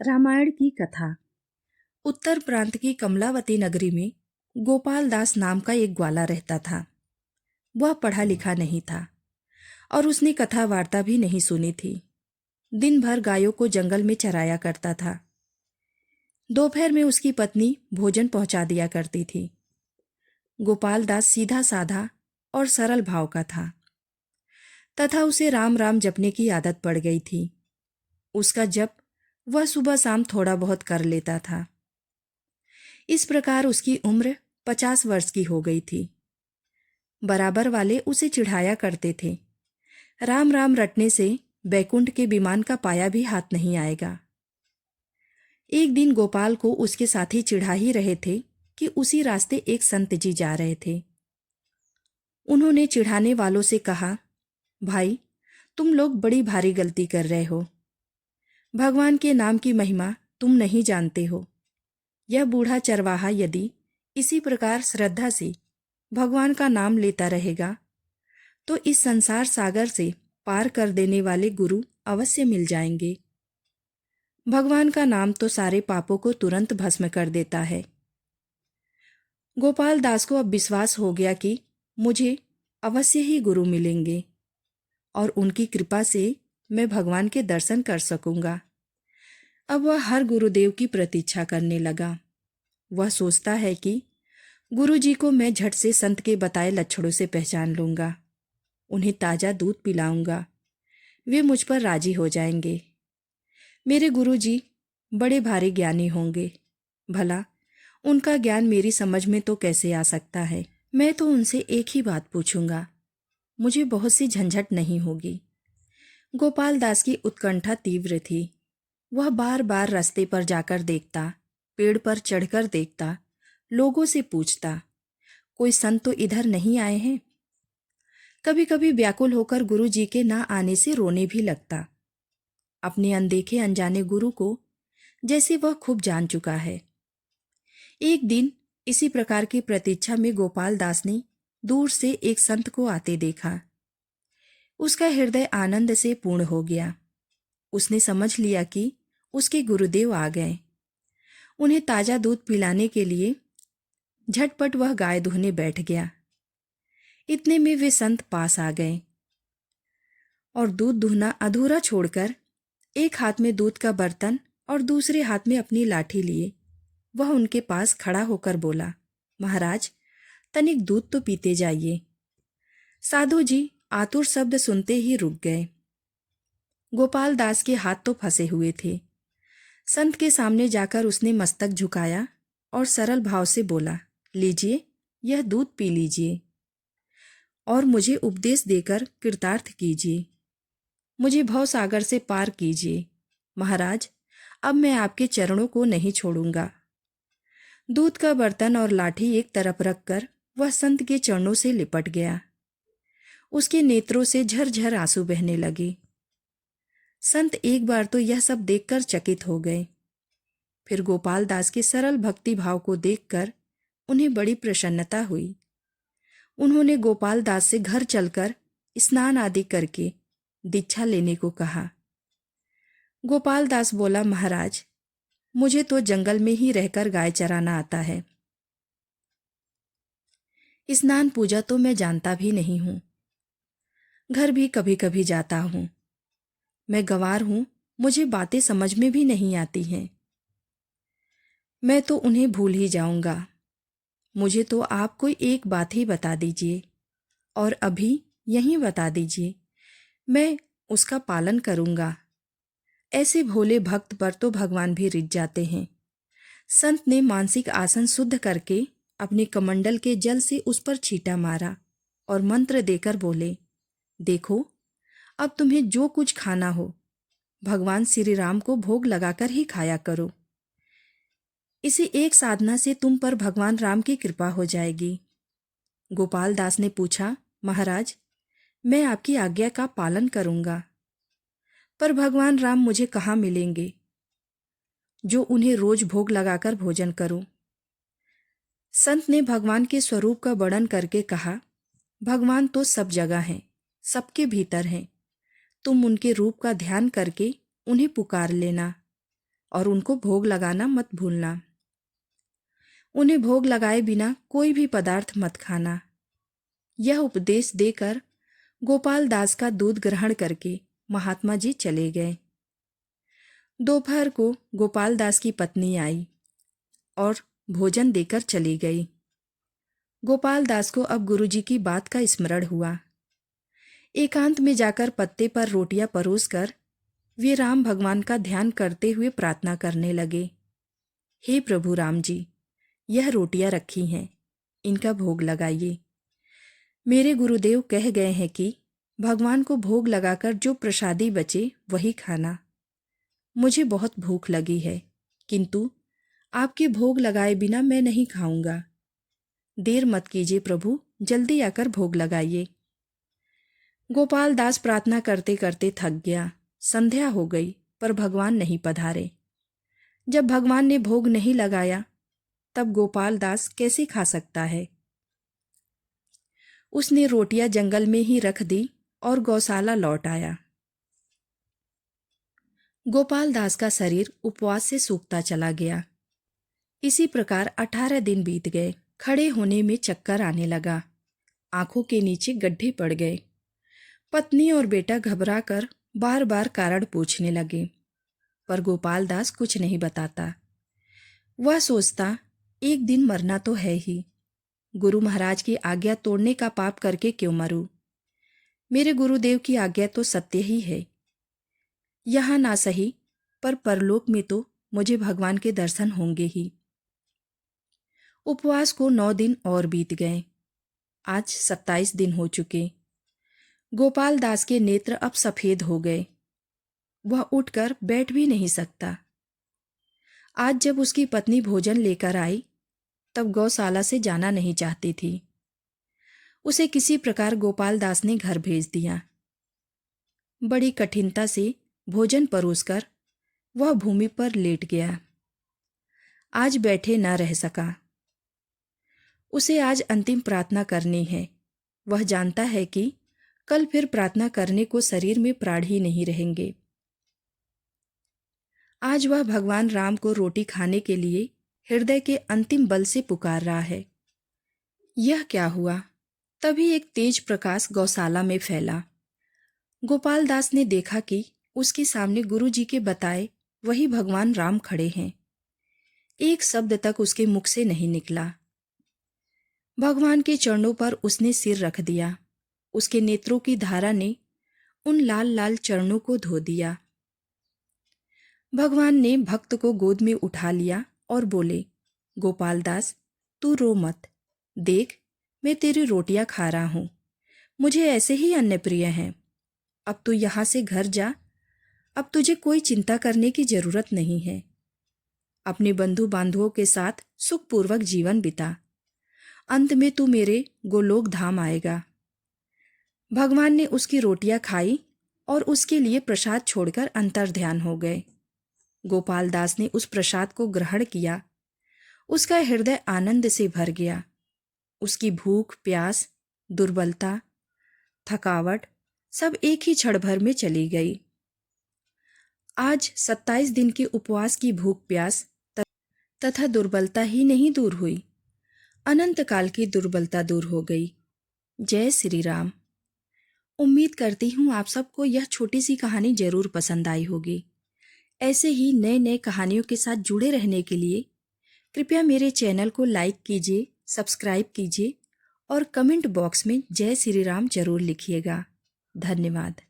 रामायण की कथा। उत्तर प्रांत की कमलावती नगरी में गोपाल दास नाम का एक ग्वाला रहता था। वह पढ़ा लिखा नहीं था और उसने कथा वार्ता भी नहीं सुनी थी। दिन भर गायों को जंगल में चराया करता था। दोपहर में उसकी पत्नी भोजन पहुंचा दिया करती थी। गोपाल दास सीधा साधा और सरल भाव का था तथा उसे राम राम जपने की आदत पड़ गई थी। उसका जप वह सुबह शाम थोड़ा बहुत कर लेता था। इस प्रकार उसकी उम्र 50 वर्ष की हो गई थी। बराबर वाले उसे चिढ़ाया करते थे, राम राम रटने से बैकुंठ के विमान का पाया भी हाथ नहीं आएगा। एक दिन गोपाल को उसके साथी चिढ़ा ही रहे थे कि उसी रास्ते एक संत जी जा रहे थे। उन्होंने चिढ़ाने वालों से कहा, भाई, तुम लोग बड़ी भारी गलती कर रहे हो। भगवान के नाम की महिमा तुम नहीं जानते हो। यह बूढ़ा चरवाहा यदि इसी प्रकार श्रद्धा से भगवान का नाम लेता रहेगा तो इस संसार सागर से पार कर देने वाले गुरु अवश्य मिल जाएंगे। भगवान का नाम तो सारे पापों को तुरंत भस्म कर देता है। गोपाल दास को अब विश्वास हो गया कि मुझे अवश्य ही गुरु मिलेंगे और उनकी कृपा से मैं भगवान के दर्शन कर सकूंगा। अब वह हर गुरुदेव की प्रतीक्षा करने लगा। वह सोचता है कि गुरु जी को मैं झट से संत के बताए लक्षणों से पहचान लूंगा, उन्हें ताजा दूध पिलाऊंगा, वे मुझ पर राजी हो जाएंगे। मेरे गुरु जी बड़े भारी ज्ञानी होंगे, भला उनका ज्ञान मेरी समझ में तो कैसे आ सकता है। मैं तो उनसे एक ही बात पूछूंगा, मुझे बहुत सी झंझट नहीं होगी। गोपाल दास की उत्कंठा तीव्र थी। वह बार बार रास्ते पर जाकर देखता, पेड़ पर चढ़कर देखता, लोगों से पूछता, कोई संत तो इधर नहीं आए हैं। कभी कभी व्याकुल होकर गुरु जी के ना आने से रोने भी लगता। अपने अनदेखे अनजाने गुरु को जैसे वह खूब जान चुका है। एक दिन इसी प्रकार की प्रतीक्षा में गोपाल दास ने दूर से एक संत को आते देखा। उसका हृदय आनंद से पूर्ण हो गया। उसने समझ लिया कि उसके गुरुदेव आ गए। उन्हें ताजा दूध पिलाने के लिए झटपट वह गाय दुहने बैठ गया। इतने में वे संत पास आ गए और दूध दुहना अधूरा छोड़कर एक हाथ में दूध का बर्तन और दूसरे हाथ में अपनी लाठी लिए वह उनके पास खड़ा होकर बोला, महाराज, तनिक दूध तो पीते जाइए। साधु जी आतुर शब्द सुनते ही रुक गए। गोपाल दास के हाथ तो फंसे हुए थे। संत के सामने जाकर उसने मस्तक झुकाया और सरल भाव से बोला, लीजिए, यह दूध पी लीजिए और मुझे उपदेश देकर कृतार्थ कीजिए। मुझे भवसागर से पार कीजिए। महाराज, अब मैं आपके चरणों को नहीं छोड़ूंगा। दूध का बर्तन और लाठी एक तरफ रखकर वह संत के चरणों से लिपट गया। उसके नेत्रों से झरझर आंसू बहने लगे। संत एक बार तो यह सब देखकर चकित हो गए। फिर गोपाल दास के सरल भक्ति भाव को देखकर उन्हें बड़ी प्रसन्नता हुई। उन्होंने गोपाल दास से घर चलकर स्नान आदि करके दीक्षा लेने को कहा। गोपाल दास बोला, महाराज, मुझे तो जंगल में ही रहकर गाय चराना आता है। स्नान पूजा तो मैं जानता भी नहीं हूं। घर भी कभी कभी जाता हूं। मैं गंवार हूं, मुझे बातें समझ में भी नहीं आती हैं। मैं तो उन्हें भूल ही जाऊंगा। मुझे तो आप कोई एक बात ही बता दीजिए और अभी यहीं बता दीजिए, मैं उसका पालन करूंगा। ऐसे भोले भक्त पर तो भगवान भी रिझ जाते हैं। संत ने मानसिक आसन शुद्ध करके अपने कमंडल के जल से उस पर छींटा मारा और मंत्र देकर बोले, देखो, अब तुम्हें जो कुछ खाना हो भगवान श्री राम को भोग लगाकर ही खाया करो। इसी एक साधना से तुम पर भगवान राम की कृपा हो जाएगी। गोपाल दास ने पूछा, महाराज, मैं आपकी आज्ञा का पालन करूंगा, पर भगवान राम मुझे कहाँ मिलेंगे जो उन्हें रोज भोग लगाकर भोजन करूं। संत ने भगवान के स्वरूप का वर्णन करके कहा, भगवान तो सब जगह हैं, सबके भीतर हैं। तुम उनके रूप का ध्यान करके उन्हें पुकार लेना और उनको भोग लगाना मत भूलना। उन्हें भोग लगाए बिना कोई भी पदार्थ मत खाना। यह उपदेश देकर गोपाल दास का दूध ग्रहण करके महात्मा जी चले गए। दोपहर को गोपाल दास की पत्नी आई और भोजन देकर चली गई। गोपाल दास को अब गुरुजी की बात का स्मरण हुआ। एकांत में जाकर पत्ते पर रोटियां परोसकर वे राम भगवान का ध्यान करते हुए प्रार्थना करने लगे। हे प्रभु राम जी, यह रोटियां रखी हैं, इनका भोग लगाइए। मेरे गुरुदेव कह गए हैं कि भगवान को भोग लगाकर जो प्रसादी बचे वही खाना। मुझे बहुत भूख लगी है, किंतु आपके भोग लगाए बिना मैं नहीं खाऊंगा। देर मत कीजिए प्रभु, जल्दी आकर भोग लगाइए। गोपाल दास प्रार्थना करते करते थक गया। संध्या हो गई पर भगवान नहीं पधारे। जब भगवान ने भोग नहीं लगाया तब गोपाल दास कैसे खा सकता है। उसने रोटियां जंगल में ही रख दी और गौशाला लौट आया। गोपाल दास का शरीर उपवास से सूखता चला गया। इसी प्रकार 18 दिन बीत गए। खड़े होने में चक्कर आने लगा। आंखों के नीचे गड्ढे पड़ गए। पत्नी और बेटा घबराकर बार बार कारण पूछने लगे, पर गोपाल दास कुछ नहीं बताता। वह सोचता, एक दिन मरना तो है ही। गुरु महाराज की आज्ञा तोड़ने का पाप करके क्यों मरूं? मेरे गुरुदेव की आज्ञा तो सत्य ही है। यहाँ ना सही पर परलोक में तो मुझे भगवान के दर्शन होंगे ही। उपवास को 9 दिन और बीत गए। आज 27 दिन हो चुके। गोपाल दास के नेत्र अब सफेद हो गए। वह उठकर बैठ भी नहीं सकता। आज जब उसकी पत्नी भोजन लेकर आई तब गौशाला से जाना नहीं चाहती थी। उसे किसी प्रकार गोपाल दास ने घर भेज दिया। बड़ी कठिनता से भोजन परोसकर वह भूमि पर लेट गया। आज बैठे न रह सका। उसे आज अंतिम प्रार्थना करनी है। वह जानता है कि कल फिर प्रार्थना करने को शरीर में प्राण ही नहीं रहेंगे। आज वह भगवान राम को रोटी खाने के लिए हृदय के अंतिम बल से पुकार रहा है। यह क्या हुआ? तभी एक तेज प्रकाश गौशाला में फैला। गोपाल दास ने देखा कि उसके सामने गुरुजी के बताए वही भगवान राम खड़े हैं। एक शब्द तक उसके मुख से नहीं निकला। भगवान के चरणों पर उसने सिर रख दिया। उसके नेत्रों की धारा ने उन लाल लाल चरणों को धो दिया। भगवान ने भक्त को गोद में उठा लिया और बोले, गोपाल दास, तू रो मत। देख, मैं तेरी रोटियां खा रहा हूं। मुझे ऐसे ही अन्न प्रिय हैं। अब तू यहां से घर जा। अब तुझे कोई चिंता करने की जरूरत नहीं है। अपने बंधु बांधवों के साथ सुखपूर्वक जीवन बिता। अंत में तू मेरे गोलोक धाम आएगा। भगवान ने उसकी रोटियां खाई और उसके लिए प्रसाद छोड़कर अंतर्ध्यान हो गए। गोपाल दास ने उस प्रसाद को ग्रहण किया। उसका हृदय आनंद से भर गया। उसकी भूख, प्यास, दुर्बलता, थकावट सब एक ही क्षण भर में चली गई। आज 27 दिन के उपवास की भूख, प्यास तथा दुर्बलता ही नहीं दूर हुई, अनंत काल की दुर्बलता दूर हो गई। जय श्री राम। उम्मीद करती हूँ आप सबको यह छोटी सी कहानी जरूर पसंद आई होगी। ऐसे ही नए नए कहानियों के साथ जुड़े रहने के लिए कृपया मेरे चैनल को लाइक कीजिए, सब्सक्राइब कीजिए और कमेंट बॉक्स में जय श्री राम जरूर लिखिएगा। धन्यवाद।